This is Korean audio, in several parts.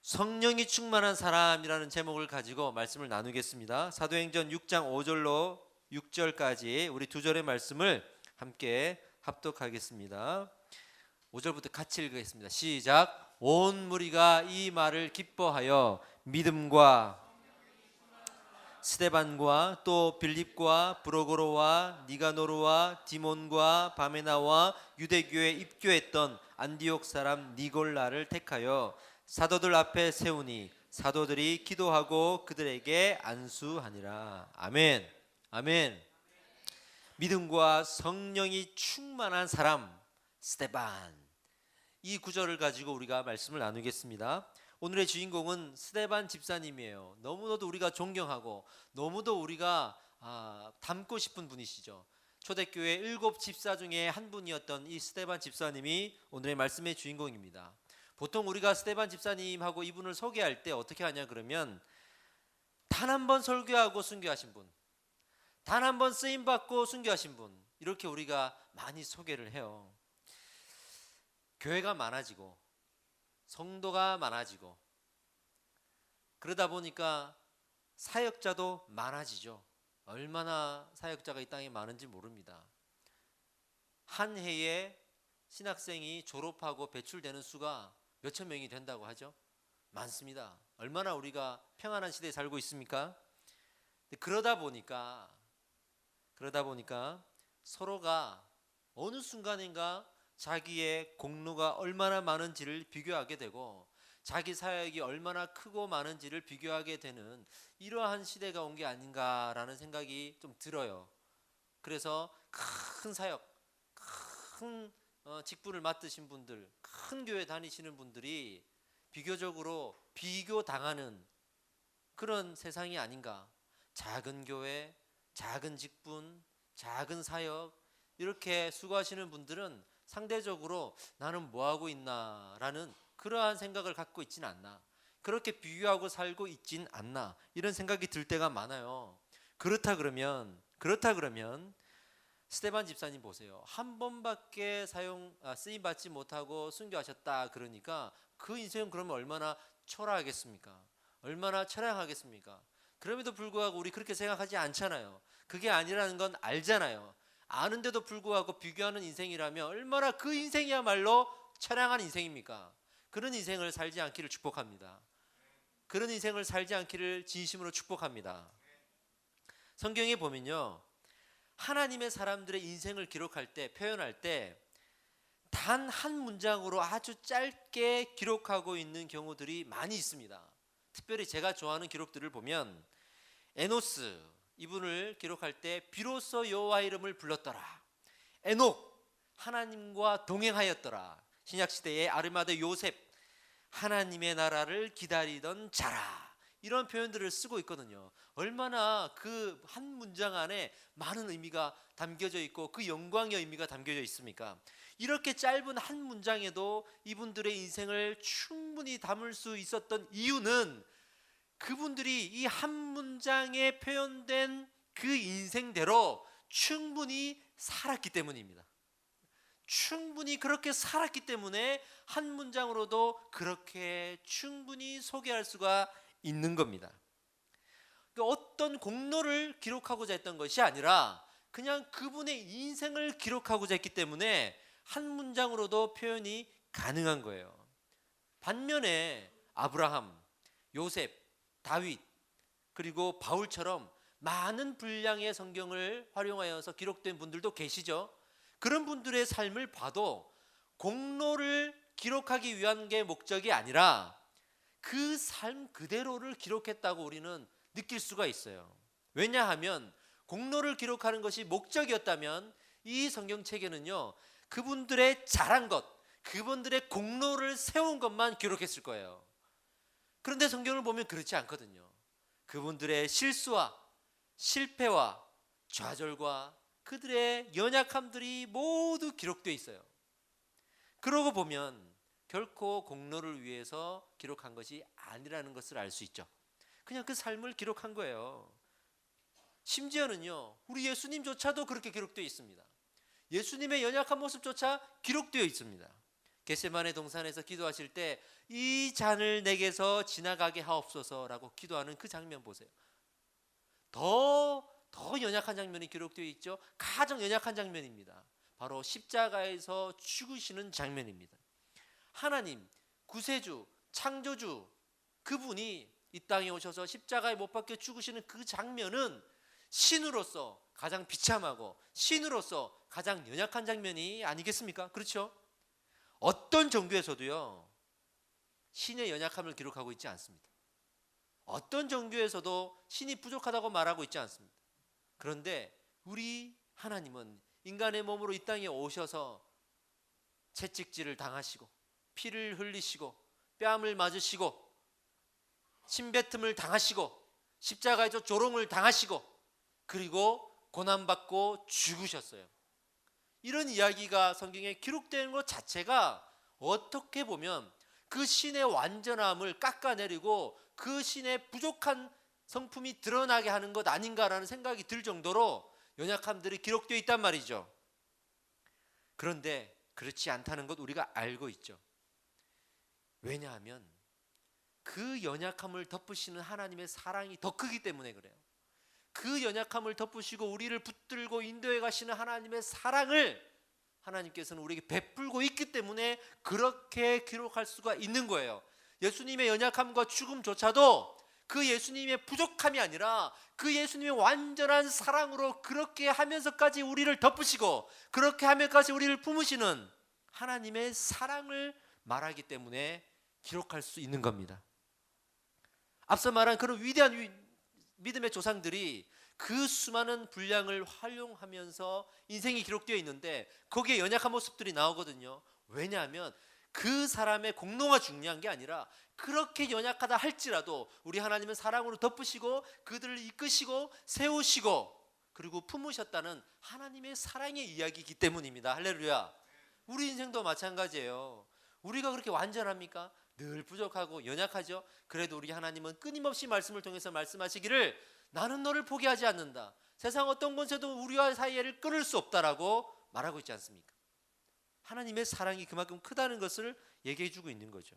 성령이 충만한 사람이라는 제목을 가지고 말씀을 나누겠습니다. 사도행전 6장 5절로 6절까지 우리 두 절의 말씀을 함께 합독하겠습니다. 5절부터 같이 읽겠습니다. 시작. 온 무리가 이 말을 기뻐하여 믿음과 스데반과 또 빌립과 브로고로와 니가노르와 디몬과 바메나와 유대교에 입교했던 안디옥 사람 니골라를 택하여 사도들 앞에 세우니 사도들이 기도하고 그들에게 안수하니라. 아멘. 아멘. 믿음과 성령이 충만한 사람 스데반, 이 구절을 가지고 우리가 말씀을 나누겠습니다. 오늘의 주인공은 스데반 집사님이에요. 너무나도 우리가 존경하고 너무도 우리가 닮고 싶은 분이시죠. 초대교회 7 집사 중에 한 분이었던 이 스데반 집사님이 오늘의 말씀의 주인공입니다. 보통 우리가 스데반 집사님하고 이분을 소개할 때 어떻게 하냐 그러면 단 한 번 설교하고 순교하신 분, 단 한 번 쓰임받고 순교하신 분, 이렇게 우리가 많이 소개를 해요. 교회가 많아지고 성도가 많아지고 그러다 보니까 사역자도 많아지죠. 얼마나 사역자가 이 땅에 많은지 모릅니다. 한 해에 신학생이 졸업하고 배출되는 수가 몇천 명이 된다고 하죠. 많습니다. 얼마나 우리가 평안한 시대에 살고 있습니까? 그러다 보니까 서로가 어느 순간인가 자기의 공로가 얼마나 많은지를 비교하게 되고 자기 사역이 얼마나 크고 많은지를 비교하게 되는 이러한 시대가 온 게 아닌가라는 생각이 좀 들어요. 그래서 큰 사역, 큰 직분을 맡으신 분들, 큰 교회 다니시는 분들이 비교적으로 비교당하는 그런 세상이 아닌가. 작은 교회, 작은 직분, 작은 사역, 이렇게 수고하시는 분들은 상대적으로 나는 뭐하고 있나라는 그러한 생각을 갖고 있지는 않나, 그렇게 비교하고 살고 있진 않나, 이런 생각이 들 때가 많아요. 그렇다 그러면 스데반 집사님 보세요. 한 번밖에 쓰임받지 못하고 순교하셨다. 그러니까 그 인생은 그러면 얼마나 초라하겠습니까? 얼마나 처량하겠습니까? 그럼에도 불구하고 우리 그렇게 생각하지 않잖아요. 그게 아니라는 건 알잖아요. 아는데도 불구하고 비교하는 인생이라면 얼마나 그 인생이야말로 처량한 인생입니까? 그런 인생을 살지 않기를 축복합니다. 그런 인생을 살지 않기를 진심으로 축복합니다. 성경에 보면요, 하나님의 사람들의 인생을 기록할 때, 표현할 때 단 한 문장으로 아주 짧게 기록하고 있는 경우들이 많이 있습니다. 특별히 제가 좋아하는 기록들을 보면 에노스, 이분을 기록할 때 비로소 여호와 이름을 불렀더라. 에녹, 하나님과 동행하였더라. 신약시대의 아르마대 요셉, 하나님의 나라를 기다리던 자라. 이런 표현들을 쓰고 있거든요. 얼마나 그 한 문장 안에 많은 의미가 담겨져 있고 그 영광의 의미가 담겨져 있습니까? 이렇게 짧은 한 문장에도 이분들의 인생을 충분히 담을 수 있었던 이유는 그분들이 이 한 문장에 표현된 그 인생대로 충분히 살았기 때문입니다. 충분히 그렇게 살았기 때문에 한 문장으로도 그렇게 충분히 소개할 수가 있는 겁니다. 어떤 공로를 기록하고자 했던 것이 아니라 그냥 그분의 인생을 기록하고자 했기 때문에 한 문장으로도 표현이 가능한 거예요. 반면에 아브라함, 요셉, 다윗, 그리고 바울처럼 많은 분량의 성경을 활용하여서 기록된 분들도 계시죠. 그런 분들의 삶을 봐도 공로를 기록하기 위한 게 목적이 아니라 그 삶 그대로를 기록했다고 우리는 느낄 수가 있어요. 왜냐하면 공로를 기록하는 것이 목적이었다면 이 성경책에는요, 그분들의 잘한 것, 그분들의 공로를 세운 것만 기록했을 거예요. 그런데 성경을 보면 그렇지 않거든요. 그분들의 실수와 실패와 좌절과 그들의 연약함들이 모두 기록되어 있어요. 그러고 보면 결코 공로를 위해서 기록한 것이 아니라는 것을 알 수 있죠. 그냥 그 삶을 기록한 거예요. 심지어는요, 우리 예수님조차도 그렇게 기록되어 있습니다. 예수님의 연약한 모습조차 기록되어 있습니다. 겟세마네 동산에서 기도하실 때 이 잔을 내게서 지나가게 하옵소서라고 기도하는 그 장면 보세요. 더 연약한 장면이 기록되어 있죠. 가장 연약한 장면입니다. 바로 십자가에서 죽으시는 장면입니다. 하나님, 구세주, 창조주, 그분이 이 땅에 오셔서 십자가에 못 박혀 죽으시는 그 장면은 신으로서 가장 비참하고 신으로서 가장 연약한 장면이 아니겠습니까? 그렇죠? 어떤 종교에서도요, 신의 연약함을 기록하고 있지 않습니다. 어떤 종교에서도 신이 부족하다고 말하고 있지 않습니다. 그런데 우리 하나님은 인간의 몸으로 이 땅에 오셔서 채찍질을 당하시고 피를 흘리시고 뺨을 맞으시고 침뱉음을 당하시고 십자가에서 조롱을 당하시고 그리고 고난받고 죽으셨어요. 이런 이야기가 성경에 기록되는 것 자체가 어떻게 보면 그 신의 완전함을 깎아내리고 그 신의 부족한 성품이 드러나게 하는 것 아닌가라는 생각이 들 정도로 연약함들이 기록되어 있단 말이죠. 그런데 그렇지 않다는 것 우리가 알고 있죠. 왜냐하면 그 연약함을 덮으시는 하나님의 사랑이 더 크기 때문에 그래요. 그 연약함을 덮으시고 우리를 붙들고 인도해 가시는 하나님의 사랑을 하나님께서는 우리에게 베풀고 있기 때문에 그렇게 기록할 수가 있는 거예요. 예수님의 연약함과 죽음조차도 그 예수님의 부족함이 아니라 그 예수님의 완전한 사랑으로 그렇게 하면서까지 우리를 덮으시고 그렇게 하면서까지 우리를 품으시는 하나님의 사랑을 말하기 때문에 기록할 수 있는 겁니다. 앞서 말한 그런 위대한 믿음의 조상들이 그 수많은 분량을 활용하면서 인생이 기록되어 있는데 거기에 연약한 모습들이 나오거든요. 왜냐하면 그 사람의 공로가 중요한 게 아니라 그렇게 연약하다 할지라도 우리 하나님은 사랑으로 덮으시고 그들을 이끄시고 세우시고 그리고 품으셨다는 하나님의 사랑의 이야기이기 때문입니다. 할렐루야. 우리 인생도 마찬가지예요. 우리가 그렇게 완전합니까? 늘 부족하고 연약하죠. 그래도 우리 하나님은 끊임없이 말씀을 통해서 말씀하시기를 나는 너를 포기하지 않는다. 세상 어떤 권세도 우리와 사이를 끊을 수 없다라고 말하고 있지 않습니까? 하나님의 사랑이 그만큼 크다는 것을 얘기해 주고 있는 거죠.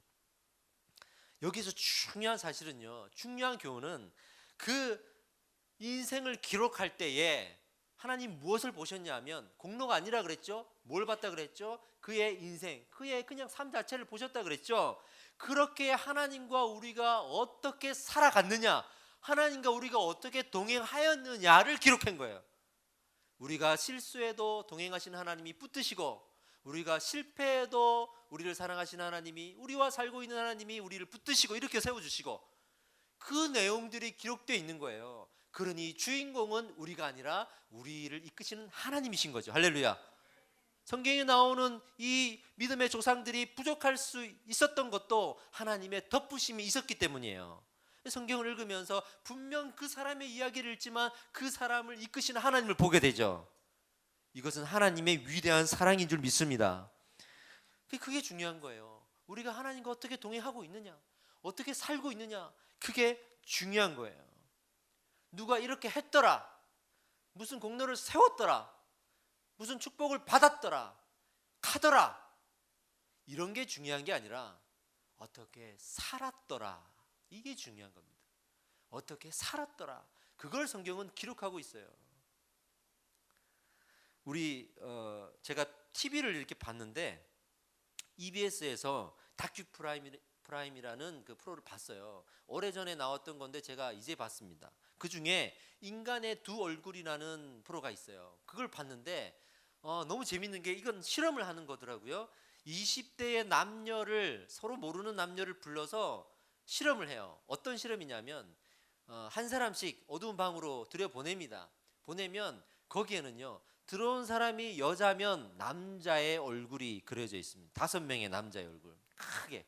여기서 중요한 사실은요, 중요한 교훈은 그 인생을 기록할 때에 하나님 무엇을 보셨냐 하면 공로가 아니라 그랬죠. 뭘 봤다 그랬죠? 그의 인생, 그의 그냥 삶 자체를 보셨다 그랬죠. 그렇게 하나님과 우리가 어떻게 살아갔느냐, 하나님과 우리가 어떻게 동행하였느냐를 기록한 거예요. 우리가 실수해도 동행하신 하나님이 붙드시고 우리가 실패해도 우리를 사랑하시는 하나님이, 우리와 살고 있는 하나님이 우리를 붙드시고 이렇게 세워주시고 그 내용들이 기록되어 있는 거예요. 그러니 주인공은 우리가 아니라 우리를 이끄시는 하나님이신 거죠. 할렐루야. 성경에 나오는 이 믿음의 조상들이 부족할 수 있었던 것도 하나님의 덮으심이 있었기 때문이에요. 성경을 읽으면서 분명 그 사람의 이야기를 읽지만 그 사람을 이끄시는 하나님을 보게 되죠. 이것은 하나님의 위대한 사랑인 줄 믿습니다. 그게 중요한 거예요. 우리가 하나님과 어떻게 동행하고 있느냐, 어떻게 살고 있느냐, 그게 중요한 거예요. 누가 이렇게 했더라, 무슨 공로를 세웠더라, 무슨 축복을 받았더라, 하더라, 이런 게 중요한 게 아니라 어떻게 살았더라, 이게 중요한 겁니다. 어떻게 살았더라, 그걸 성경은 기록하고 있어요. 제가 TV를 이렇게 봤는데 EBS에서 다큐 프라임이라는 그 프로를 봤어요. 오래전에 나왔던 건데 제가 이제 봤습니다. 그 중에 인간의 두 얼굴이라는 프로가 있어요. 그걸 봤는데 너무 재밌는 게 이건 실험을 하는 거더라고요. 20대의 남녀를, 서로 모르는 남녀를 불러서 실험을 해요. 어떤 실험이냐면 한 사람씩 어두운 방으로 들여보냅니다. 보내면 거기에는요, 들어온 사람이 여자면 남자의 얼굴이 그려져 있습니다. 5명의 남자의 얼굴 크게.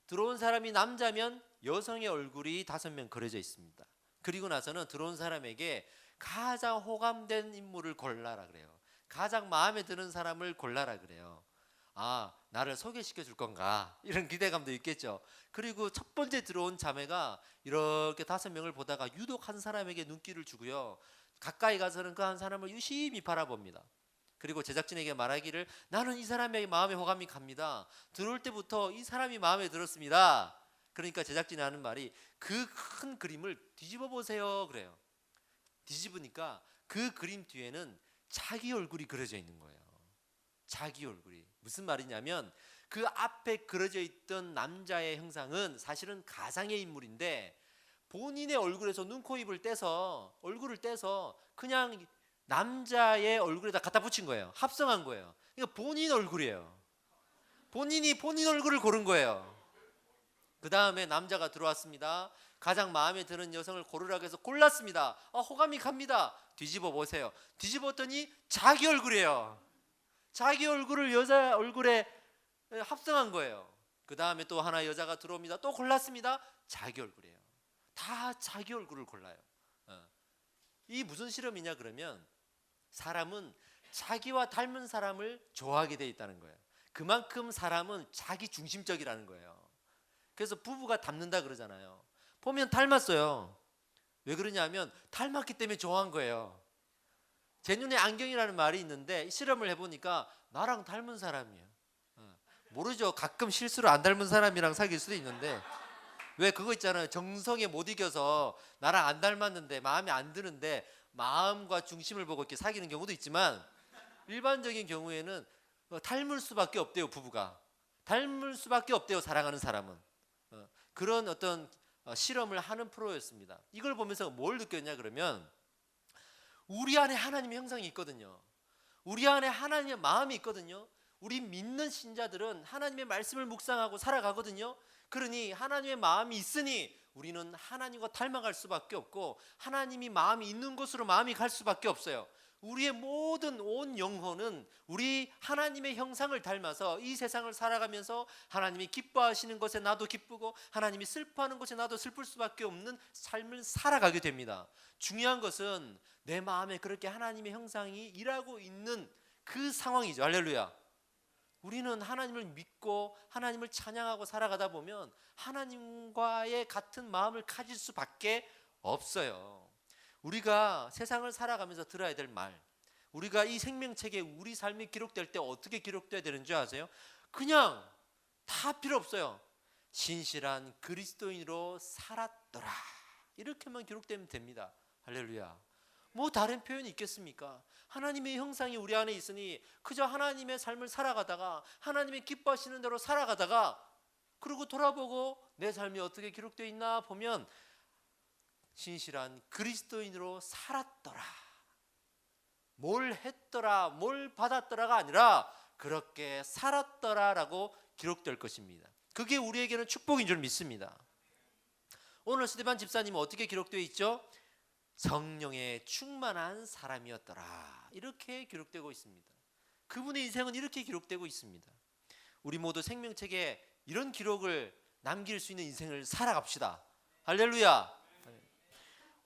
들어온 사람이 남자면 여성의 얼굴이 5명 그려져 있습니다. 그리고 나서는 들어온 사람에게 가장 호감된 인물을 골라라 그래요. 가장 마음에 드는 사람을 골라라 그래요. 아, 나를 소개시켜 줄 건가, 이런 기대감도 있겠죠. 그리고 첫 번째 들어온 자매가 이렇게 5명을 보다가 유독 한 사람에게 눈길을 주고요, 가까이 가서는 그 한 사람을 유심히 바라봅니다. 그리고 제작진에게 말하기를 나는 이 사람의 마음에 호감이 갑니다. 들어올 때부터 이 사람이 마음에 들었습니다. 그러니까 제작진이 하는 말이 그 큰 그림을 뒤집어 보세요 그래요. 뒤집으니까 그 그림 뒤에는 자기 얼굴이 그려져 있는 거예요. 자기 얼굴이. 무슨 말이냐면 그 앞에 그려져 있던 남자의 형상은 사실은 가상의 인물인데 본인의 얼굴에서 눈, 코, 입을 떼서 얼굴을 떼서 그냥 남자의 얼굴에다 갖다 붙인 거예요. 합성한 거예요. 그러니까 본인 얼굴이에요. 본인이 본인 얼굴을 고른 거예요. 그 다음에 남자가 들어왔습니다. 가장 마음에 드는 여성을 고르라고 해서 골랐습니다. 호감이 갑니다. 뒤집어 보세요. 뒤집었더니 자기 얼굴이에요. 자기 얼굴을 여자 얼굴에 합성한 거예요. 그 다음에 또 하나 여자가 들어옵니다. 또 골랐습니다. 자기 얼굴이에요. 다 자기 얼굴을 골라요. 이 무슨 실험이냐 그러면 사람은 자기와 닮은 사람을 좋아하게 돼 있다는 거예요. 그만큼 사람은 자기 중심적이라는 거예요. 그래서 부부가 닮는다 그러잖아요. 보면 닮았어요. 왜 그러냐면 닮았기 때문에 좋아한 거예요. 제 눈에 안경이라는 말이 있는데 실험을 해보니까 나랑 닮은 사람이에요. 모르죠. 가끔 실수로 안 닮은 사람이랑 사귈 수도 있는데 왜 그거 있잖아요. 정성에 못 이겨서 나랑 안 닮았는데 마음에 안 드는데 마음과 중심을 보고 이렇게 사귀는 경우도 있지만 일반적인 경우에는 닮을 수밖에 없대요. 부부가 닮을 수밖에 없대요. 사랑하는 사람은. 그런 어떤 실험을 하는 프로였습니다. 이걸 보면서 뭘 느꼈냐 그러면 우리 안에 하나님의 형상이 있거든요. 우리 안에 하나님의 마음이 있거든요. 우리 믿는 신자들은 하나님의 말씀을 묵상하고 살아가거든요. 그러니 하나님의 마음이 있으니 우리는 하나님과 닮아갈 수밖에 없고 하나님이 마음이 있는 곳으로 마음이 갈 수밖에 없어요. 우리의 모든 온 영혼은 우리 하나님의 형상을 닮아서 이 세상을 살아가면서 하나님이 기뻐하시는 것에 나도 기쁘고 하나님이 슬퍼하는 것에 나도 슬플 수밖에 없는 삶을 살아가게 됩니다. 중요한 것은 내 마음에 그렇게 하나님의 형상이 일하고 있는 그 상황이죠. 할렐루야. 우리는 하나님을 믿고 하나님을 찬양하고 살아가다 보면 하나님과의 같은 마음을 가질 수밖에 없어요. 우리가 세상을 살아가면서 들어야 될 말, 우리가 이 생명책에 우리 삶이 기록될 때 어떻게 기록돼야 되는 줄 아세요? 그냥 다 필요 없어요. 신실한 그리스도인으로 살았더라 이렇게만 기록되면 됩니다. 할렐루야. 뭐 다른 표현이 있겠습니까? 하나님의 형상이 우리 안에 있으니 그저 하나님의 삶을 살아가다가 하나님의 기뻐하시는 대로 살아가다가 그리고 돌아보고 내 삶이 어떻게 기록되어 있나 보면 신실한 그리스도인으로 살았더라. 뭘 했더라, 뭘 받았더라가 아니라 그렇게 살았더라라고 기록될 것입니다. 그게 우리에게는 축복인 줄 믿습니다. 오늘 스데반 집사님은 어떻게 기록되어 있죠? 성령에 충만한 사람이었더라 이렇게 기록되고 있습니다. 그분의 인생은 이렇게 기록되고 있습니다. 우리 모두 생명책에 이런 기록을 남길 수 있는 인생을 살아갑시다. 할렐루야.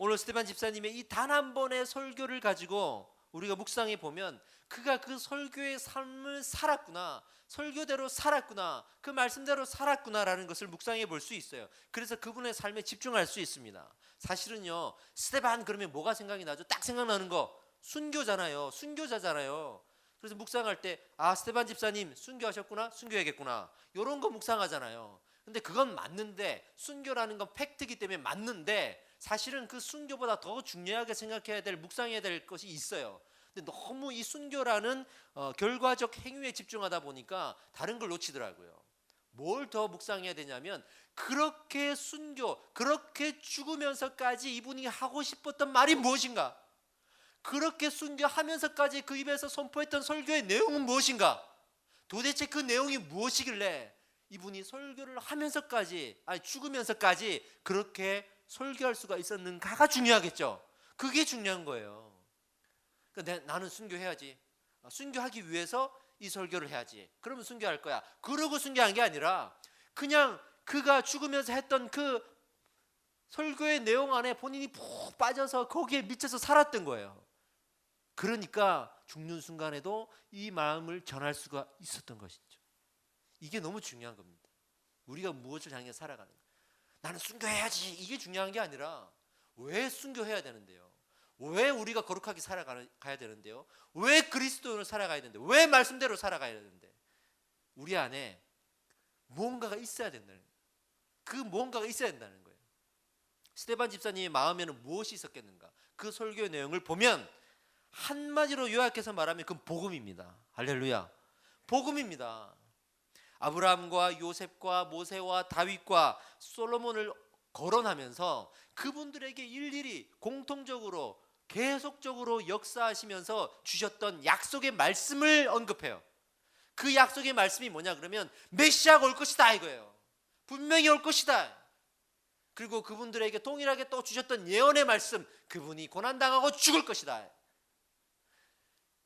오늘 스데반 집사님의 이 단 한 번의 설교를 가지고 우리가 묵상해 보면 그가 그 설교의 삶을 살았구나, 설교대로 살았구나, 그 말씀대로 살았구나라는 것을 묵상해 볼 수 있어요. 그래서 그분의 삶에 집중할 수 있습니다. 사실은요, 스데반 그러면 뭐가 생각이 나죠? 딱 생각나는 거 순교잖아요. 순교자잖아요. 그래서 묵상할 때 스데반 집사님 순교하셨구나, 순교해야겠구나 이런 거 묵상하잖아요. 근데 그건 맞는데, 순교라는 건 팩트이기 때문에 맞는데 사실은 그 순교보다 더 중요하게 생각해야 될, 묵상해야 될 것이 있어요. 근데 너무 이 순교라는 결과적 행위에 집중하다 보니까 다른 걸 놓치더라고요. 뭘 더 묵상해야 되냐면 그렇게 순교, 그렇게 죽으면서까지 이분이 하고 싶었던 말이 무엇인가? 그렇게 순교하면서까지 그 입에서 선포했던 설교의 내용은 무엇인가? 도대체 그 내용이 무엇이길래 이분이 설교를 하면서까지, 죽으면서까지 그렇게 설교할 수가 있었는가가 중요하겠죠. 그게 중요한 거예요. 그러니까 나는 순교해야지. 순교하기 위해서 이 설교를 해야지. 그러면 순교할 거야. 그러고 순교한 게 아니라 그냥 그가 죽으면서 했던 그 설교의 내용 안에 본인이 푹 빠져서 거기에 미쳐서 살았던 거예요. 그러니까 죽는 순간에도 이 마음을 전할 수가 있었던 것이죠. 이게 너무 중요한 겁니다. 우리가 무엇을 향해 살아가는 거예요. 나는 순교해야지 이게 중요한 게 아니라 왜 순교해야 되는데요? 왜 우리가 거룩하게 살아가야 되는데요? 왜 그리스도인으로 살아가야 되는데? 왜 말씀대로 살아가야 되는데? 우리 안에 무언가가 있어야 된다는 거예요. 그 무언가가 있어야 된다는 거예요. 스데반 집사님의 마음에는 무엇이 있었겠는가? 그 설교의 내용을 보면 한마디로 요약해서 말하면 그건 복음입니다. 할렐루야. 복음입니다. 아브라함과 요셉과 모세와 다윗과 솔로몬을 거론하면서 그분들에게 일일이 공통적으로 계속적으로 역사하시면서 주셨던 약속의 말씀을 언급해요. 그 약속의 말씀이 뭐냐 그러면 메시아가 올 것이다 이거예요. 분명히 올 것이다. 그리고 그분들에게 동일하게 또 주셨던 예언의 말씀, 그분이 고난당하고 죽을 것이다.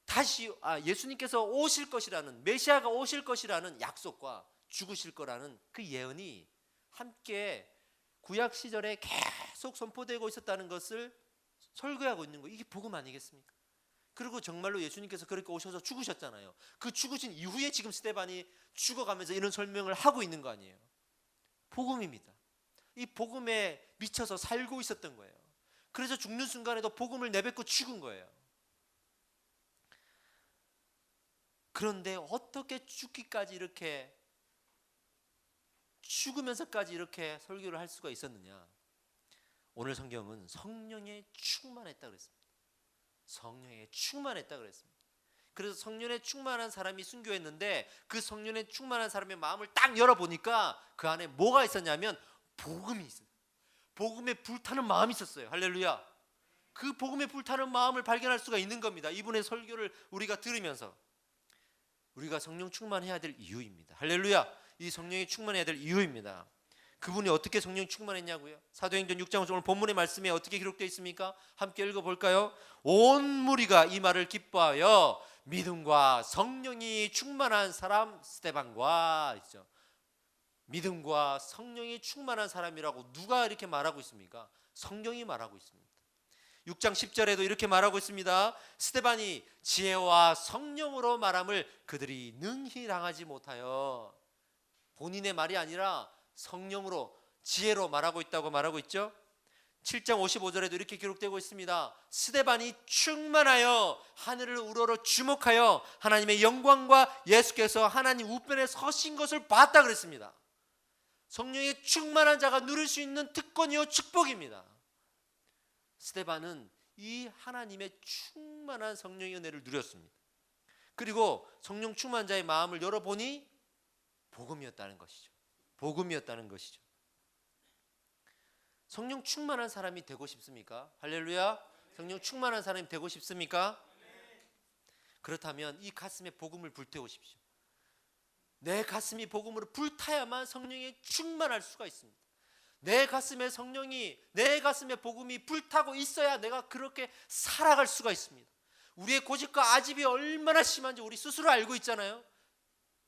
다시 예수님께서 오실 것이라는, 메시아가 오실 것이라는 약속과 죽으실 거라는 그 예언이 함께 구약 시절에 계속 선포되고 있었다는 것을 설교하고 있는 거예요. 이게 복음 아니겠습니까? 그리고 정말로 예수님께서 그렇게 오셔서 죽으셨잖아요. 그 죽으신 이후에 지금 스데반이 죽어가면서 이런 설명을 하고 있는 거 아니에요. 복음입니다. 이 복음에 미쳐서 살고 있었던 거예요. 그래서 죽는 순간에도 복음을 내뱉고 죽은 거예요. 그런데 어떻게 죽기까지 이렇게 죽으면서까지 이렇게 설교를 할 수가 있었느냐? 오늘 성경은 성령에 충만했다 그랬습니다. 성령에 충만했다 그랬습니다. 그래서 성령에 충만한 사람이 순교했는데 그 성령에 충만한 사람의 마음을 딱 열어보니까 그 안에 뭐가 있었냐면 복음이 있어요. 복음에 불타는 마음이 있었어요. 할렐루야. 그 복음에 불타는 마음을 발견할 수가 있는 겁니다. 이분의 설교를 우리가 들으면서 우리가 성령 충만해야 될 이유입니다. 할렐루야. 이 성령이 충만해야 될 이유입니다. 그분이 어떻게 성령 충만했냐고요? 사도행전 6장 오늘 본문의 말씀에 어떻게 기록되어 있습니까? 함께 읽어볼까요? 온 무리가 이 말을 기뻐하여 믿음과 성령이 충만한 사람 스데반과 있죠. 믿음과 성령이 충만한 사람이라고 누가 이렇게 말하고 있습니까? 성령이 말하고 있습니다. 6장 10절에도 이렇게 말하고 있습니다. 스데반이 지혜와 성령으로 말함을 그들이 능히 당하지 못하여, 본인의 말이 아니라 성령으로 지혜로 말하고 있다고 말하고 있죠. 7장 55절에도 이렇게 기록되고 있습니다. 스데반이 충만하여 하늘을 우러러 주목하여 하나님의 영광과 예수께서 하나님 우편에 서신 것을 봤다 그랬습니다. 성령에 충만한 자가 누릴 수 있는 특권이요 축복입니다. 스데반은 이 하나님의 충만한 성령의 은혜를 누렸습니다. 그리고 성령 충만한 자의 마음을 열어보니 복음이었다는 것이죠. 복음이었다는 것이죠. 성령 충만한 사람이 되고 싶습니까? 할렐루야. 성령 충만한 사람이 되고 싶습니까? 그렇다면 이 가슴에 복음을 불태우십시오. 내 가슴이 복음으로 불타야만 성령에 충만할 수가 있습니다. 내 가슴에 성령이, 내 가슴에 복음이 불타고 있어야 내가 그렇게 살아갈 수가 있습니다. 우리의 고집과 아집이 얼마나 심한지 우리 스스로 알고 있잖아요.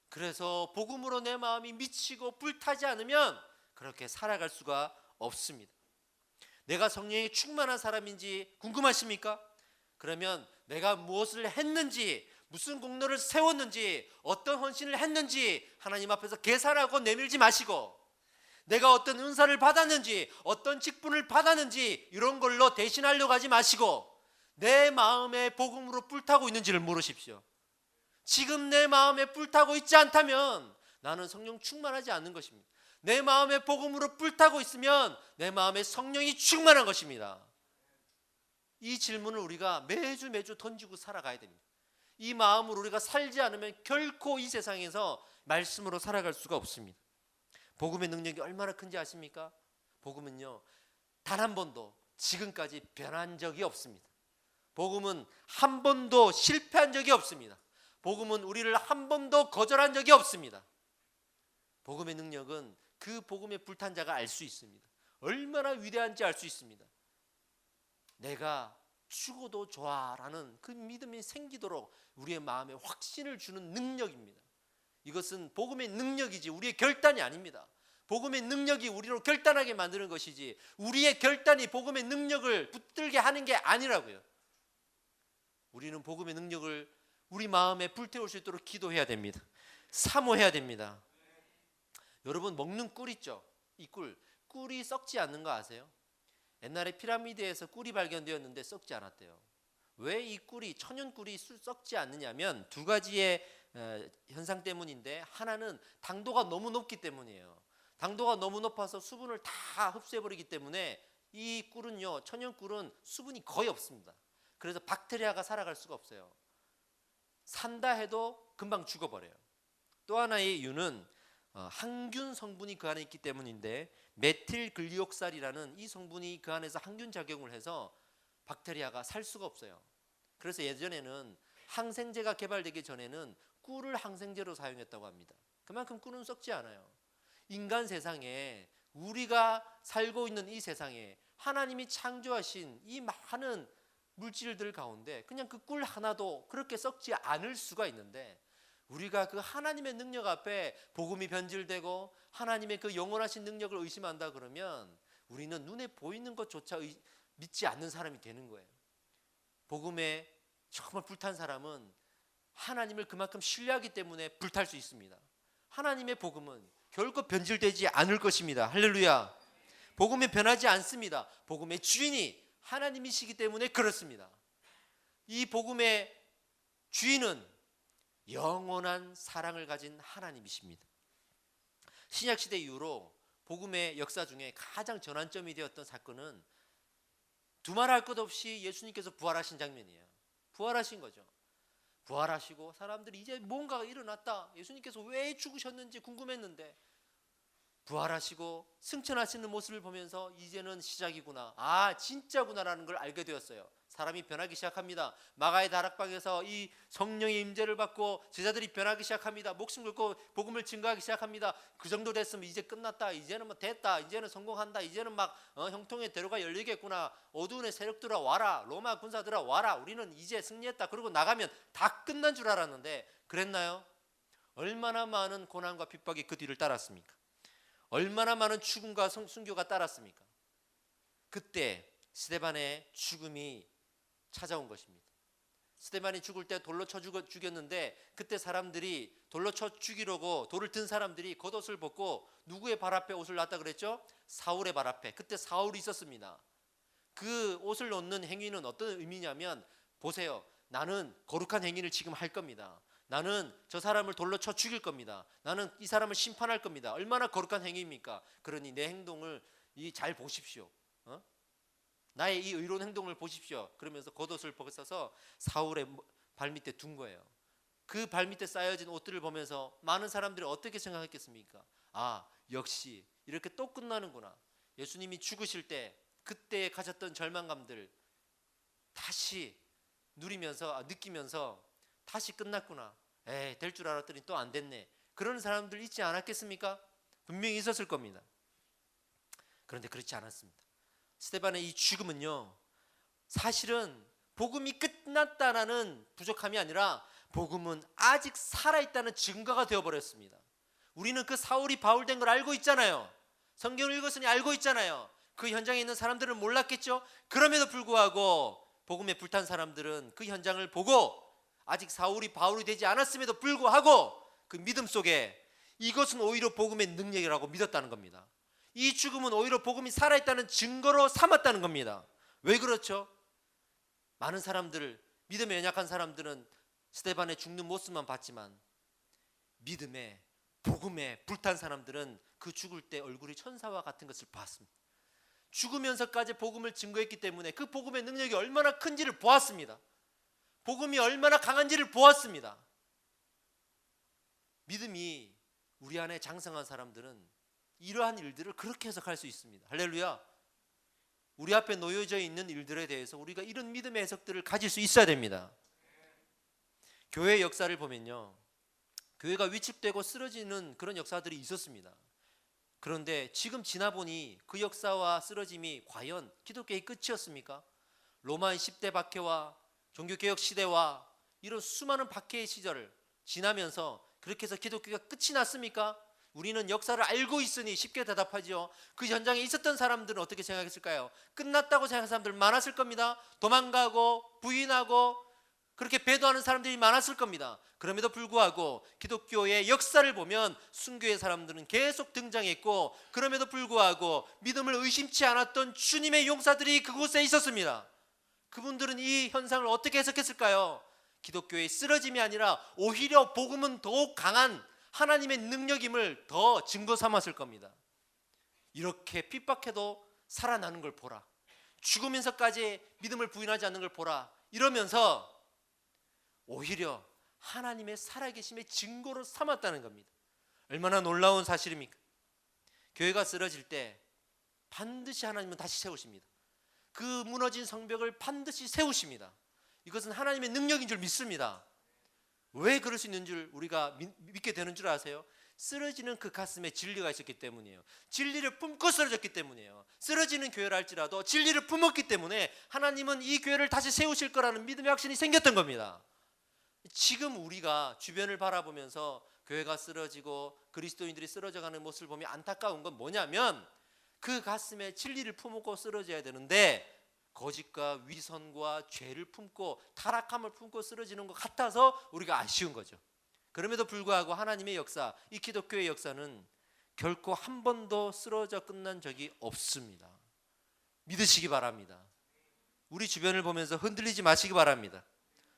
그래서 복음으로 내 마음이 미치고 불타지 않으면 그렇게 살아갈 수가 없습니다. 내가 성령에 충만한 사람인지 궁금하십니까? 그러면 내가 무엇을 했는지, 무슨 공로를 세웠는지, 어떤 헌신을 했는지 하나님 앞에서 계산하고 내밀지 마시고, 내가 어떤 은사를 받았는지, 어떤 직분을 받았는지 이런 걸로 대신하려고 하지 마시고 내 마음에 복음으로 불타고 있는지를 물으십시오. 지금 내 마음에 불타고 있지 않다면 나는 성령 충만하지 않는 것입니다. 내 마음에 복음으로 불타고 있으면 내 마음에 성령이 충만한 것입니다. 이 질문을 우리가 매주 던지고 살아가야 됩니다. 이 마음으로 우리가 살지 않으면 결코 이 세상에서 말씀으로 살아갈 수가 없습니다. 복음의 능력이 얼마나 큰지 아십니까? 복음은요, 단 한 번도 지금까지 변한 적이 없습니다. 복음은 한 번도 실패한 적이 없습니다. 복음은 우리를 한 번도 거절한 적이 없습니다. 복음의 능력은 그 복음의 불탄 자가 알 수 있습니다. 얼마나 위대한지 알 수 있습니다. 내가 죽어도 좋아라는 그 믿음이 생기도록 우리의 마음에 확신을 주는 능력입니다. 이것은 복음의 능력이지 우리의 결단이 아닙니다. 복음의 능력이 우리로 결단하게 만드는 것이지 우리의 결단이 복음의 능력을 붙들게 하는 게 아니라고요. 우리는 복음의 능력을 우리 마음에 불태울 수 있도록 기도해야 됩니다. 사모해야 됩니다. 여러분, 먹는 꿀 있죠? 이 꿀이 썩지 않는 거 아세요? 옛날에 피라미드에서 꿀이 발견되었는데 썩지 않았대요. 왜 이 꿀이 천연 꿀이 썩지 않느냐면 두 가지의 현상 때문인데, 하나는 당도가 너무 높기 때문이에요. 당도가 너무 높아서 수분을 다 흡수해버리기 때문에 이 꿀은요, 천연 꿀은 수분이 거의 없습니다. 그래서 박테리아가 살아갈 수가 없어요. 산다 해도 금방 죽어버려요. 또 하나의 이유는 항균 성분이 그 안에 있기 때문인데, 메틸글리옥살이라는 이 성분이 그 안에서 항균 작용을 해서 박테리아가 살 수가 없어요. 그래서 예전에는 항생제가 개발되기 전에는 꿀을 항생제로 사용했다고 합니다. 그만큼 꿀은 썩지 않아요. 인간 세상에, 우리가 살고 있는 이 세상에 하나님이 창조하신 이 많은 물질들 가운데 그냥 그 꿀 하나도 그렇게 썩지 않을 수가 있는데, 우리가 그 하나님의 능력 앞에 복음이 변질되고 하나님의 그 영원하신 능력을 의심한다 그러면 우리는 눈에 보이는 것조차 믿지 않는 사람이 되는 거예요. 복음에 정말 불탄 사람은 하나님을 그만큼 신뢰하기 때문에 불탈 수 있습니다. 하나님의 복음은 결코 변질되지 않을 것입니다. 할렐루야. 복음이 변하지 않습니다. 복음의 주인이 하나님이시기 때문에 그렇습니다. 이 복음의 주인은 영원한 사랑을 가진 하나님이십니다. 신약시대 이후로 복음의 역사 중에 가장 전환점이 되었던 사건은 두말할 것 없이 예수님께서 부활하신 장면이에요. 부활하신 거죠. 부활하시고 사람들이 이제 뭔가가 일어났다, 예수님께서 왜 죽으셨는지 궁금했는데 부활하시고 승천하시는 모습을 보면서 이제는 시작이구나, 진짜구나라는 걸 알게 되었어요. 사람이 변하기 시작합니다. 마가의 다락방에서 이 성령의 임재를 받고 제자들이 변하기 시작합니다. 목숨 걸고 복음을 증거하기 시작합니다. 그 정도 됐으면 이제 끝났다, 이제는 뭐 됐다, 이제는 성공한다, 이제는 막 형통의 대로가 열리겠구나, 어두운의 세력들아 와라, 로마 군사들아 와라, 우리는 이제 승리했다, 그러고 나가면 다 끝난 줄 알았는데 그랬나요? 얼마나 많은 고난과 핍박이 그 뒤를 따랐습니까? 얼마나 많은 죽음과 순교가 따랐습니까? 그때 스데반의 죽음이 찾아온 것입니다. 스데반이 죽을 때 돌로 쳐 죽였는데, 그때 사람들이 돌로 쳐 죽이려고 돌을 든 사람들이 겉옷을 벗고 누구의 발 앞에 옷을 놨다 그랬죠? 사울의 발 앞에. 그때 사울이 있었습니다. 그 옷을 놓는 행위는 어떤 의미냐면, 보세요, 나는 거룩한 행위를 지금 할 겁니다. 나는 저 사람을 돌로 쳐 죽일 겁니다. 나는 이 사람을 심판할 겁니다. 얼마나 거룩한 행위입니까? 그러니 내 행동을 잘 보십시오. 나의 이 의로운 행동을 보십시오. 그러면서 겉옷을 벗어서 사울의 발밑에 둔 거예요. 그 발밑에 쌓여진 옷들을 보면서 많은 사람들이 어떻게 생각했겠습니까? 역시 이렇게 또 끝나는구나. 예수님이 죽으실 때 그때 가졌던 절망감들 다시 느끼면서 다시 끝났구나, 될 줄 알았더니 또 안 됐네, 그런 사람들 있지 않았겠습니까? 분명히 있었을 겁니다. 그런데 그렇지 않았습니다. 스데반의 이 죽음은요, 사실은 복음이 끝났다라는 부족함이 아니라 복음은 아직 살아있다는 증거가 되어버렸습니다. 우리는 그 사울이 바울된 걸 알고 있잖아요. 성경을 읽었으니 알고 있잖아요. 그 현장에 있는 사람들은 몰랐겠죠. 그럼에도 불구하고 복음에 불탄 사람들은 그 현장을 보고 아직 사울이 바울이 되지 않았음에도 불구하고 그 믿음 속에 이것은 오히려 복음의 능력이라고 믿었다는 겁니다. 이 죽음은 오히려 복음이 살아있다는 증거로 삼았다는 겁니다. 왜 그렇죠? 많은 사람들, 믿음에 연약한 사람들은 스데반의 죽는 모습만 봤지만 믿음에, 복음에 불탄 사람들은 그 죽을 때 얼굴이 천사와 같은 것을 봤습니다. 죽으면서까지 복음을 증거했기 때문에 그 복음의 능력이 얼마나 큰지를 보았습니다. 복음이 얼마나 강한지를 보았습니다. 믿음이 우리 안에 장성한 사람들은 이러한 일들을 그렇게 해석할 수 있습니다. 할렐루야. 우리 앞에 놓여져 있는 일들에 대해서 우리가 이런 믿음의 해석들을 가질 수 있어야 됩니다. 교회의 역사를 보면요, 교회가 위축되고 쓰러지는 그런 역사들이 있었습니다. 그런데 지금 지나보니 그 역사와 쓰러짐이 과연 기독교의 끝이었습니까? 로마의 10대 박해와 종교개혁 시대와 이런 수많은 박해의 시절을 지나면서 그렇게 해서 기독교가 끝이 났습니까? 우리는 역사를 알고 있으니 쉽게 대답하죠. 그 현장에 있었던 사람들은 어떻게 생각했을까요? 끝났다고 생각하는 사람들 많았을 겁니다. 도망가고 부인하고 그렇게 배도하는 사람들이 많았을 겁니다. 그럼에도 불구하고 기독교의 역사를 보면 순교의 사람들은 계속 등장했고, 그럼에도 불구하고 믿음을 의심치 않았던 주님의 용사들이 그곳에 있었습니다. 그분들은 이 현상을 어떻게 해석했을까요? 기독교의 쓰러짐이 아니라 오히려 복음은 더욱 강한 하나님의 능력임을 더 증거 삼았을 겁니다. 이렇게 핍박해도 살아나는 걸 보라, 죽으면서까지 믿음을 부인하지 않는 걸 보라, 이러면서 오히려 하나님의 살아계심의 증거로 삼았다는 겁니다. 얼마나 놀라운 사실입니까? 교회가 쓰러질 때 반드시 하나님은 다시 세우십니다. 그 무너진 성벽을 반드시 세우십니다. 이것은 하나님의 능력인 줄 믿습니다. 왜 그럴 수 있는 줄 우리가 믿게 되는 줄 아세요? 쓰러지는 그 가슴에 진리가 있었기 때문이에요. 진리를 품고 쓰러졌기 때문이에요. 쓰러지는 교회를 할지라도 진리를 품었기 때문에 하나님은 이 교회를 다시 세우실 거라는 믿음의 확신이 생겼던 겁니다. 지금 우리가 주변을 바라보면서 교회가 쓰러지고 그리스도인들이 쓰러져가는 모습을 보면 안타까운 건 뭐냐면, 그 가슴에 진리를 품고 쓰러져야 되는데 거짓과 위선과 죄를 품고 타락함을 품고 쓰러지는 것 같아서 우리가 아쉬운 거죠. 그럼에도 불구하고 하나님의 역사, 이 기독교의 역사는 결코 한 번도 쓰러져 끝난 적이 없습니다. 믿으시기 바랍니다. 우리 주변을 보면서 흔들리지 마시기 바랍니다.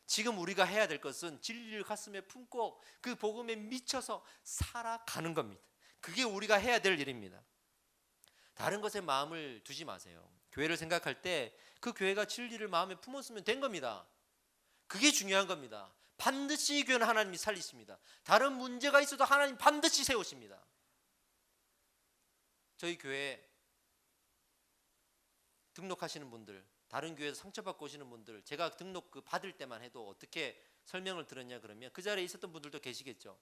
지금 우리가 해야 될 것은 진리를 가슴에 품고 그 복음에 미쳐서 살아가는 겁니다. 그게 우리가 해야 될 일입니다. 다른 것에 마음을 두지 마세요. 교회를 생각할 때 그 교회가 진리를 마음에 품었으면 된 겁니다. 그게 중요한 겁니다. 반드시 이 교회는 하나님이 살리십니다. 다른 문제가 있어도 하나님 반드시 세우십니다. 저희 교회 등록하시는 분들, 다른 교회에서 상처받고 오시는 분들, 제가 등록 받을 때만 해도 어떻게 설명을 들었냐 그러면 그 자리에 있었던 분들도 계시겠죠.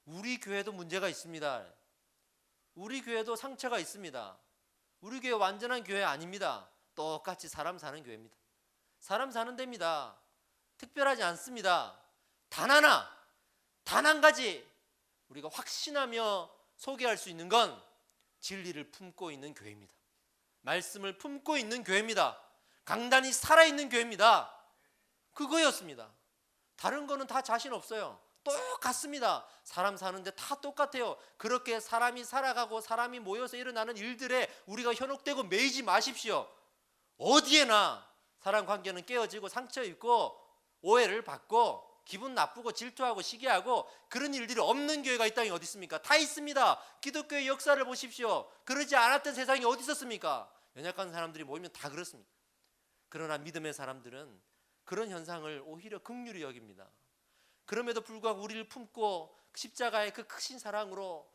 우리 교회도 문제가 있습니다. 우리 교회도 상처가 있습니다. 우리 교회 완전한 교회 아닙니다. 똑같이 사람 사는 교회입니다. 사람 사는 데입니다. 특별하지 않습니다. 단 한 가지 우리가 확신하며 소개할 수 있는 건 진리를 품고 있는 교회입니다. 말씀을 품고 있는 교회입니다. 강단이 살아있는 교회입니다. 그거였습니다. 다른 거는 다 자신 없어요. 똑같습니다. 사람 사는데 다 똑같아요. 그렇게 사람이 살아가고 사람이 모여서 일어나는 일들에 우리가 현혹되고 매이지 마십시오. 어디에나 사람 관계는 깨어지고 상처 입고 오해를 받고 기분 나쁘고 질투하고 시기하고 그런 일들이 없는 교회가 이 땅에 어디 있습니까? 다 있습니다. 기독교의 역사를 보십시오. 그러지 않았던 세상이 어디 있었습니까? 연약한 사람들이 모이면 다 그렇습니다. 그러나 믿음의 사람들은 그런 현상을 오히려 긍휼히 여깁니다. 그럼에도 불구하고 우리를 품고 십자가의 그 크신 사랑으로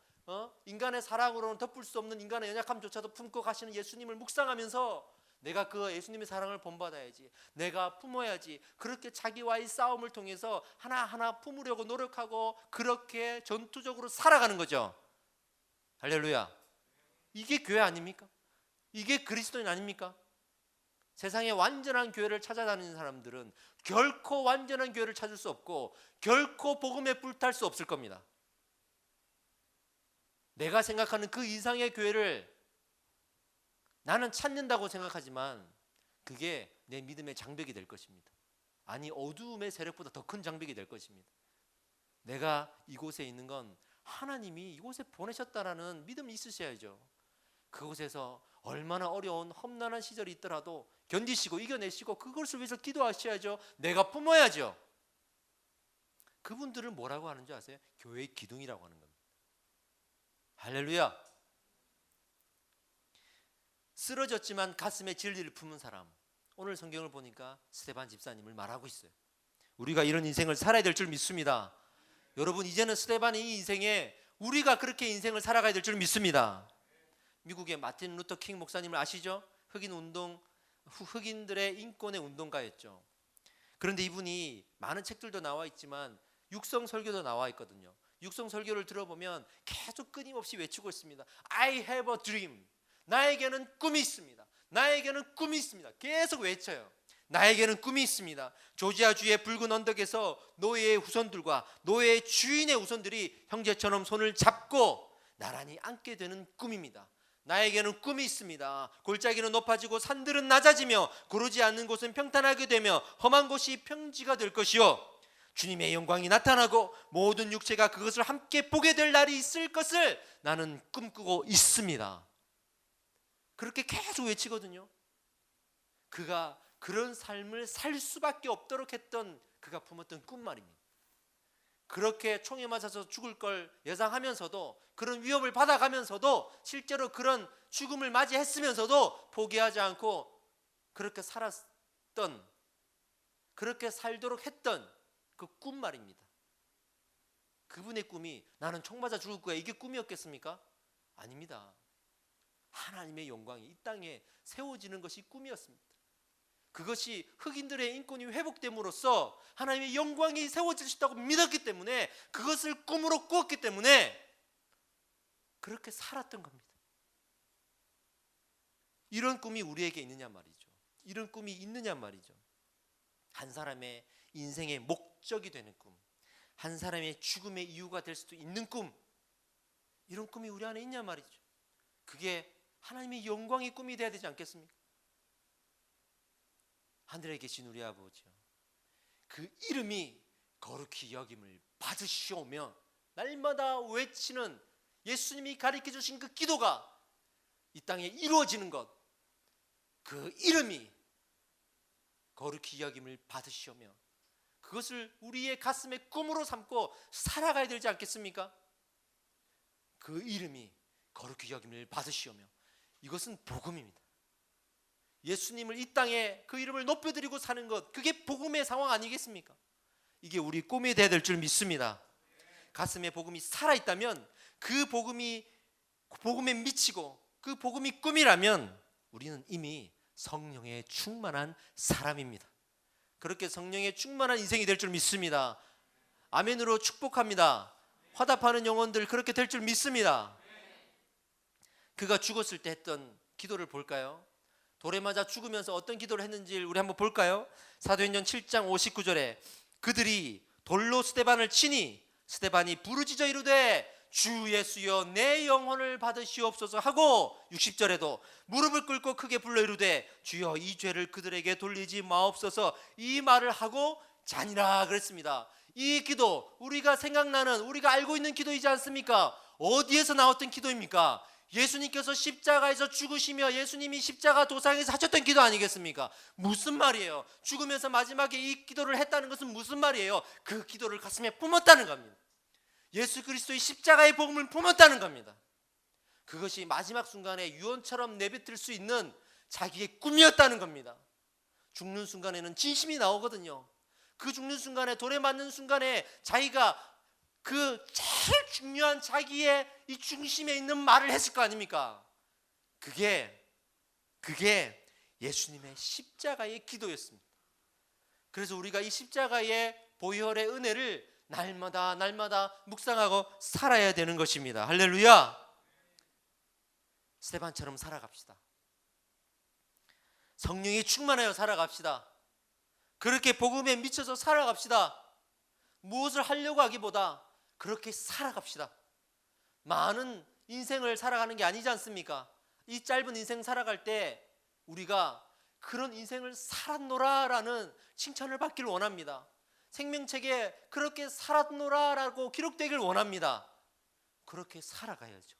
인간의 사랑으로는 덮을 수 없는 인간의 연약함조차도 품고 가시는 예수님을 묵상하면서 내가 그 예수님의 사랑을 본받아야지, 내가 품어야지, 그렇게 자기와의 싸움을 통해서 하나하나 품으려고 노력하고 그렇게 전투적으로 살아가는 거죠. 할렐루야. 이게 교회 아닙니까? 이게 그리스도인 아닙니까? 세상에 완전한 교회를 찾아다니는 사람들은 결코 완전한 교회를 찾을 수 없고 결코 복음에 불탈 수 없을 겁니다. 내가 생각하는 그 이상의 교회를 나는 찾는다고 생각하지만 그게 내 믿음의 장벽이 될 것입니다. 아니, 어두움의 세력보다 더 큰 장벽이 될 것입니다. 내가 이곳에 있는 건 하나님이 이곳에 보내셨다라는 믿음이 있으셔야죠. 그곳에서 얼마나 어려운 험난한 시절이 있더라도 견디시고 이겨내시고 그것을 위해서 기도하셔야죠. 내가 품어야죠. 그분들을 뭐라고 하는 줄 아세요? 교회의 기둥이라고 하는 겁니다. 할렐루야. 쓰러졌지만 가슴에 진리를 품은 사람, 오늘 성경을 보니까 스데반 집사님을 말하고 있어요. 우리가 이런 인생을 살아야 될 줄 믿습니다. 여러분, 이제는 스데반의 이 인생에 우리가 그렇게 인생을 살아가야 될 줄 믿습니다. 미국의 마틴 루터 킹 목사님을 아시죠? 흑인들의 인권의 운동가였죠. 그런데 이분이 많은 책들도 나와 있지만 육성 설교도 나와 있거든요. 육성 설교를 들어보면 계속 끊임없이 외치고 있습니다. I have a dream. 나에게는 꿈이 있습니다. 나에게는 꿈이 있습니다. 계속 외쳐요. 나에게는 꿈이 있습니다. 조지아주의 붉은 언덕에서 노예의 후손들과 노예의 주인의 후손들이 형제처럼 손을 잡고 나란히 앉게 되는 꿈입니다. 나에게는 꿈이 있습니다. 골짜기는 높아지고 산들은 낮아지며 구르지 않는 곳은 평탄하게 되며 험한 곳이 평지가 될 것이요 주님의 영광이 나타나고 모든 육체가 그것을 함께 보게 될 날이 있을 것을 나는 꿈꾸고 있습니다. 그렇게 계속 외치거든요. 그가 그런 삶을 살 수밖에 없도록 했던 그가 품었던 꿈 말입니다. 그렇게 총에 맞아서 죽을 걸 예상하면서도 그런 위협을 받아가면서도 실제로 그런 죽음을 맞이했으면서도 포기하지 않고 그렇게 살았던, 그렇게 살도록 했던 그 꿈 말입니다. 그분의 꿈이 나는 총 맞아 죽을 거야, 이게 꿈이었겠습니까? 아닙니다. 하나님의 영광이 이 땅에 세워지는 것이 꿈이었습니다. 그것이 흑인들의 인권이 회복됨으로써 하나님의 영광이 세워질 수 있다고 믿었기 때문에, 그것을 꿈으로 꾸었기 때문에 그렇게 살았던 겁니다. 이런 꿈이 우리에게 있느냐 말이죠. 이런 꿈이 있느냐 말이죠. 한 사람의 인생의 목적이 되는 꿈, 한 사람의 죽음의 이유가 될 수도 있는 꿈, 이런 꿈이 우리 안에 있냐 말이죠. 그게 하나님의 영광의 꿈이 되어야 되지 않겠습니까? 하늘에 계신 우리 아버지요, 그 이름이 거룩히 여김을 받으시오며 날마다 외치는 예수님이 가르쳐 주신 그 기도가 이 땅에 이루어지는 것, 그 이름이 거룩히 여김을 받으시오며 그것을 우리의 가슴에 꿈으로 삼고 살아가야 되지 않겠습니까? 그 이름이 거룩히 여김을 받으시오며, 이것은 복음입니다. 예수님을 이 땅에 그 이름을 높여드리고 사는 것, 그게 복음의 상황 아니겠습니까? 이게 우리 꿈이 되어야 될 줄 믿습니다. 가슴에 복음이 살아있다면, 그 복음이 복음에 미치고 그 복음이 꿈이라면 우리는 이미 성령에 충만한 사람입니다. 그렇게 성령에 충만한 인생이 될 줄 믿습니다. 아멘으로 축복합니다. 화답하는 영혼들 그렇게 될 줄 믿습니다. 그가 죽었을 때 했던 기도를 볼까요? 돌에 맞아 죽으면서 어떤 기도를 했는지 우리 한번 볼까요? 사도행전 7장 59절에 그들이 돌로 스데반을 치니 스데반이 부르짖어 이르되 주 예수여 내 영혼을 받으시옵소서 하고, 60절에도 무릎을 꿇고 크게 불러 이르되 주여 이 죄를 그들에게 돌리지 마옵소서, 이 말을 하고 자니라 그랬습니다. 이 기도, 우리가 생각나는, 우리가 알고 있는 기도이지 않습니까? 어디에서 나왔던 기도입니까? 예수님께서 십자가에서 죽으시며 예수님이 십자가 도상에서 하셨던 기도 아니겠습니까? 무슨 말이에요? 죽으면서 마지막에 이 기도를 했다는 것은 무슨 말이에요? 그 기도를 가슴에 품었다는 겁니다. 예수 그리스도의 십자가의 복음을 품었다는 겁니다. 그것이 마지막 순간에 유언처럼 내뱉을 수 있는 자기의 꿈이었다는 겁니다. 죽는 순간에는 진심이 나오거든요. 그 죽는 순간에, 돌에 맞는 순간에 자기가 그 제일 중요한 자기의 이 중심에 있는 말을 했을 거 아닙니까? 그게 예수님의 십자가의 기도였습니다. 그래서 우리가 이 십자가의 보혈의 은혜를 날마다 묵상하고 살아야 되는 것입니다. 할렐루야. 스데반처럼 살아갑시다. 성령이 충만하여 살아갑시다. 그렇게 복음에 미쳐서 살아갑시다. 무엇을 하려고 하기보다 그렇게 살아갑시다. 많은 인생을 살아가는 게 아니지 않습니까? 이 짧은 인생 살아갈 때 우리가 그런 인생을 살았노라라는 칭찬을 받기를 원합니다. 생명책에 그렇게 살았노라라고 기록되길 원합니다. 그렇게 살아가야죠.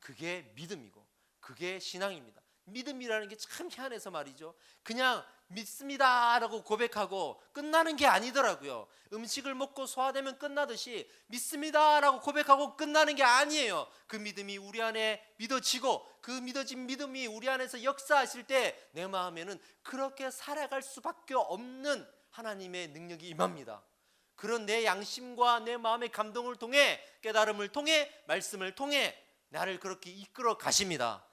그게 믿음이고 그게 신앙입니다. 믿음이라는 게 참 희한해서 말이죠. 그냥 믿습니다라고 고백하고 끝나는 게 아니더라고요. 음식을 먹고 소화되면 끝나듯이 믿습니다라고 고백하고 끝나는 게 아니에요. 그 믿음이 우리 안에 믿어지고 그 믿어진 믿음이 우리 안에서 역사하실 때 내 마음에는 그렇게 살아갈 수밖에 없는 하나님의 능력이 임합니다. 그런 내 양심과 내 마음의 감동을 통해, 깨달음을 통해, 말씀을 통해 나를 그렇게 이끌어 가십니다.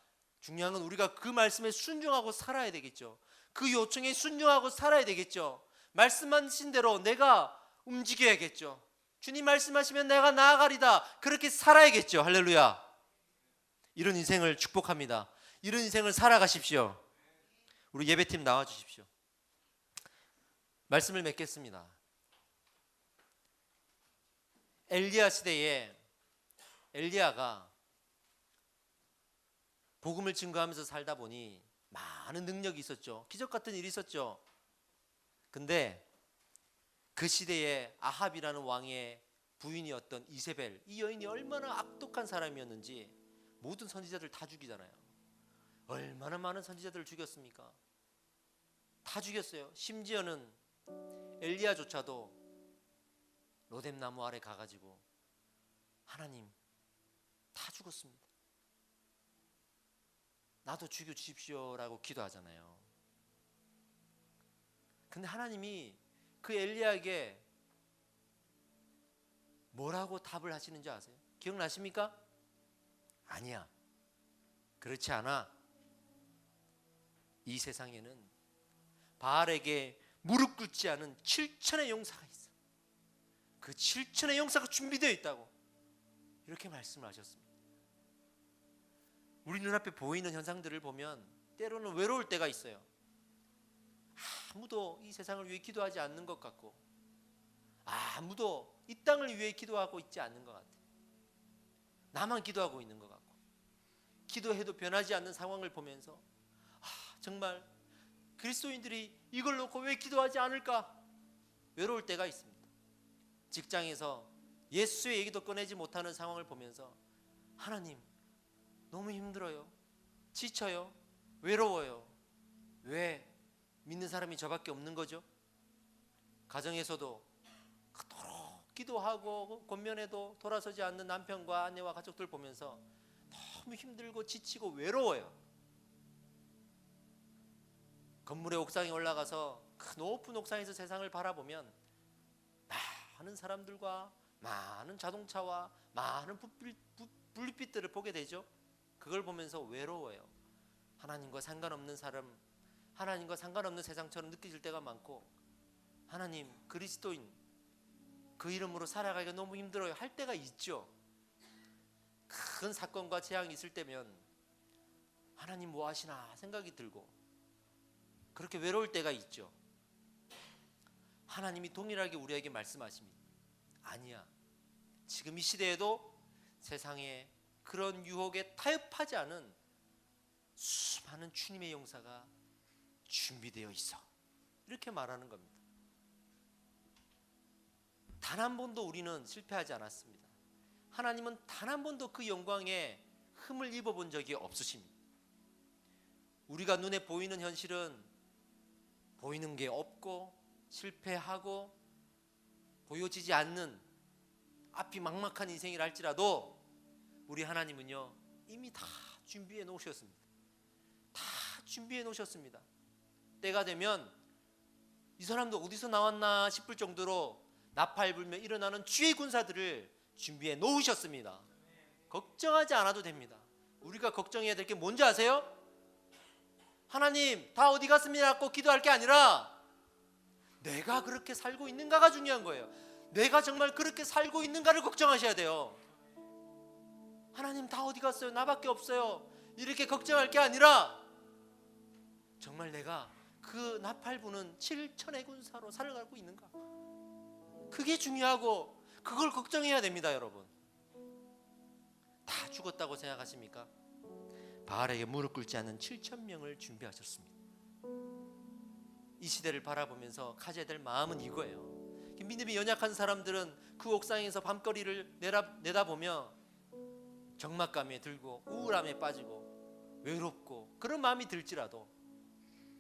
중요한 건 우리가 그 말씀에 순종하고 살아야 되겠죠. 그 요청에 순종하고 살아야 되겠죠. 말씀하신 대로 내가 움직여야겠죠. 주님 말씀하시면 내가 나아가리다. 그렇게 살아야겠죠. 할렐루야. 이런 인생을 축복합니다. 이런 인생을 살아가십시오. 우리 예배팀 나와주십시오. 말씀을 맺겠습니다. 엘리야 시대에 엘리야가 복음을 증거하면서 살다 보니 많은 능력이 있었죠. 기적 같은 일이 있었죠. 근데 그 시대에 아합이라는 왕의 부인이었던 이세벨, 이 여인이 얼마나 악독한 사람이었는지 모든 선지자들 다 죽이잖아요. 얼마나 많은 선지자들을 죽였습니까? 다 죽였어요. 심지어는 엘리야조차도 로뎀나무 아래 가가지고 하나님 다 죽었습니다. 나도 죽여주십시오라고 기도하잖아요. 근데 하나님이 그 엘리야에게 뭐라고 답을 하시는지 아세요? 기억나십니까? 아니야. 그렇지 않아. 이 세상에는 바알에게 무릎 꿇지 않은 7천의 용사가 있어. 그 7천의 용사가 준비되어 있다고 이렇게 말씀을 하셨습니다. 우리 눈앞에 보이는 현상들을 보면 때로는 외로울 때가 있어요. 아무도 이 세상을 위해 기도하지 않는 것 같고, 아무도 이 땅을 위해 기도하고 있지 않는 것 같아. 나만 기도하고 있는 것 같고, 기도해도 변하지 않는 상황을 보면서 정말 그리스도인들이 이걸 놓고 왜 기도하지 않을까 외로울 때가 있습니다. 직장에서 예수의 얘기도 꺼내지 못하는 상황을 보면서 하나님 너무 힘들어요, 지쳐요, 외로워요. 왜 믿는 사람이 저밖에 없는 거죠? 가정에서도 그토록 기도하고 권면해도 돌아서지 않는 남편과 아내와 가족들 보면서 너무 힘들고 지치고 외로워요. 건물의 옥상에 올라가서 그 높은 옥상에서 세상을 바라보면 많은 사람들과 많은 자동차와 많은 불빛들을 보게 되죠. 그걸 보면서 외로워요. 하나님과 상관없는 사람, 하나님과 상관없는 세상처럼 느껴질 때가 많고, 하나님 그리스도인 그 이름으로 살아가기가 너무 힘들어요 할 때가 있죠. 큰 사건과 재앙이 있을 때면 하나님 뭐 하시나 생각이 들고 그렇게 외로울 때가 있죠. 하나님이 동일하게 우리에게 말씀하십니다. 아니야, 지금 이 시대에도 세상에 그런 유혹에 타협하지 않은 수많은 주님의 용사가 준비되어 있어, 이렇게 말하는 겁니다. 단 한 번도 우리는 실패하지 않았습니다. 하나님은 단 한 번도 그 영광에 흠을 입어본 적이 없으십니다. 우리가 눈에 보이는 현실은 보이는 게 없고 실패하고 보여지지 않는 앞이 막막한 인생이라 할지라도 우리 하나님은요 이미 다 준비해 놓으셨습니다. 다 준비해 놓으셨습니다. 때가 되면 이 사람도 어디서 나왔나 싶을 정도로 나팔 불며 일어나는 주의 군사들을 준비해 놓으셨습니다. 걱정하지 않아도 됩니다. 우리가 걱정해야 될 게 뭔지 아세요? 하나님 다 어디 갔습니다 고 기도할 게 아니라 내가 그렇게 살고 있는가가 중요한 거예요. 내가 정말 그렇게 살고 있는가를 걱정하셔야 돼요. 하나님 다 어디 갔어요? 나밖에 없어요. 이렇게 걱정할 게 아니라 정말 내가 그 나팔 부는 7천의 군사로 살아가고 있는가, 그게 중요하고 그걸 걱정해야 됩니다. 여러분 다 죽었다고 생각하십니까? 바알에게 무릎 꿇지 않는 7천 명을 준비하셨습니다. 이 시대를 바라보면서 가져야 될 마음은 이거예요. 믿음이 연약한 사람들은 그 옥상에서 밤거리를 내다보며 적막감에 들고 우울함에 빠지고 외롭고 그런 마음이 들지라도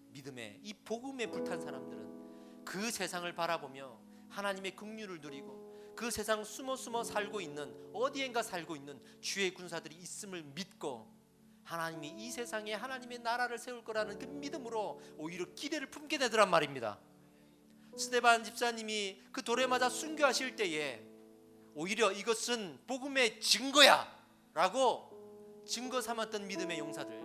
믿음에 이 복음에 불탄 사람들은 그 세상을 바라보며 하나님의 긍휼을 누리고 그 세상 숨어 살고 있는 어디엔가 살고 있는 주의 군사들이 있음을 믿고 하나님이 이 세상에 하나님의 나라를 세울 거라는 그 믿음으로 오히려 기대를 품게 되더란 말입니다. 스데반 집사님이 그 돌에 맞아 순교하실 때에 오히려 이것은 복음의 증거야 라고 증거 삼았던 믿음의 용사들,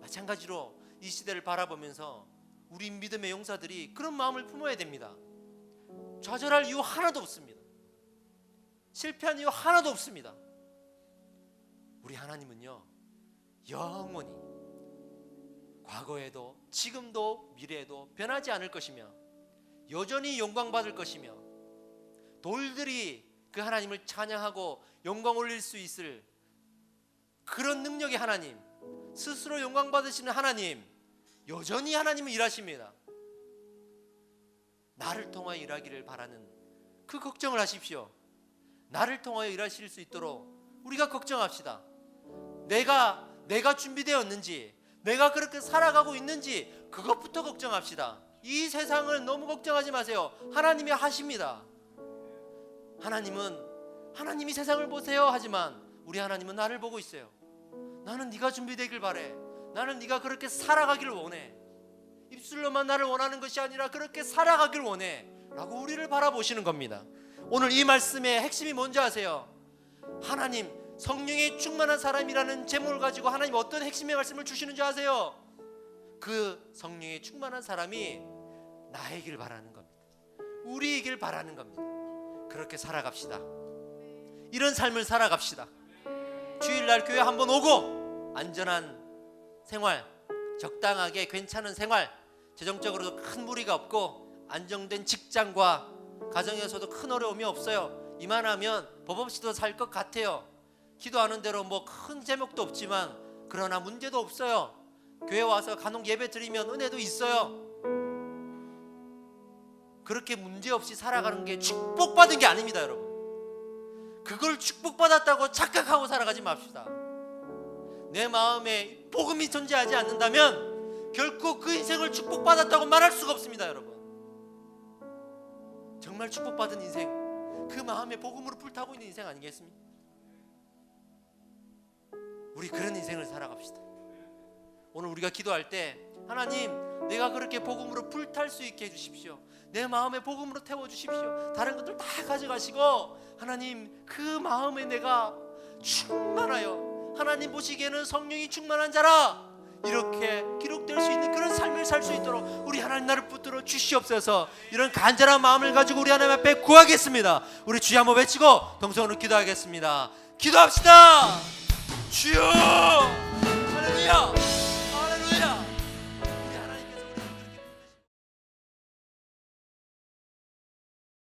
마찬가지로 이 시대를 바라보면서 우리 믿음의 용사들이 그런 마음을 품어야 됩니다. 좌절할 이유 하나도 없습니다. 실패한 이유 하나도 없습니다. 우리 하나님은요 영원히 과거에도 지금도 미래에도 변하지 않을 것이며 여전히 영광받을 것이며 돌들이 그 하나님을 찬양하고 영광 올릴 수 있을 그런 능력의 하나님, 스스로 영광 받으시는 하나님, 여전히 하나님은 일하십니다. 나를 통하여 일하기를 바라는 그 걱정을 하십시오. 나를 통하여 일하실 수 있도록 우리가 걱정합시다. 내가 준비되었는지, 내가 그렇게 살아가고 있는지 그것부터 걱정합시다. 이 세상을 너무 걱정하지 마세요. 하나님이 하십니다. 하나님이 세상을 보세요 하지만 우리 하나님은 나를 보고 있어요. 나는 네가 준비되길 바래. 나는 네가 그렇게 살아가기를 원해. 입술로만 나를 원하는 것이 아니라 그렇게 살아가길 원해 라고 우리를 바라보시는 겁니다. 오늘 이 말씀의 핵심이 뭔지 아세요? 하나님, 성령에 충만한 사람이라는 제목을 가지고 하나님 어떤 핵심의 말씀을 주시는지 아세요? 그 성령에 충만한 사람이 나이길 바라는 겁니다. 우리이길 바라는 겁니다. 그렇게 살아갑시다. 이런 삶을 살아갑시다. 주일날 교회 한번 오고 안전한 생활, 적당하게 괜찮은 생활, 재정적으로도 큰 무리가 없고 안정된 직장과 가정에서도 큰 어려움이 없어요. 이만하면 법 없이도 살 것 같아요. 기도하는 대로 뭐 큰 제목도 없지만 그러나 문제도 없어요. 교회 와서 간혹 예배 드리면 은혜도 있어요. 그렇게 문제없이 살아가는 게 축복받은 게 아닙니다, 여러분. 그걸 축복받았다고 착각하고 살아가지 맙시다. 내 마음에 복음이 존재하지 않는다면 결코 그 인생을 축복받았다고 말할 수가 없습니다, 여러분. 정말 축복받은 인생, 그 마음에 복음으로 불타고 있는 인생 아니겠습니까? 우리 그런 인생을 살아갑시다. 오늘 우리가 기도할 때 하나님, 내가 그렇게 복음으로 불탈 수 있게 해주십시오. 내 마음에 복음으로 태워주십시오. 다른 것들 다 가져가시고 하나님, 그 마음에 내가 충만하여 하나님 보시기에는 성령이 충만한 자라 이렇게 기록될 수 있는 그런 삶을 살 수 있도록 우리 하나님 나를 붙들어 주시옵소서. 이런 간절한 마음을 가지고 우리 하나님 앞에 구하겠습니다. 우리 주여 한번 외치고 동성으로 기도하겠습니다. 기도합시다. 주여, 할렐루야.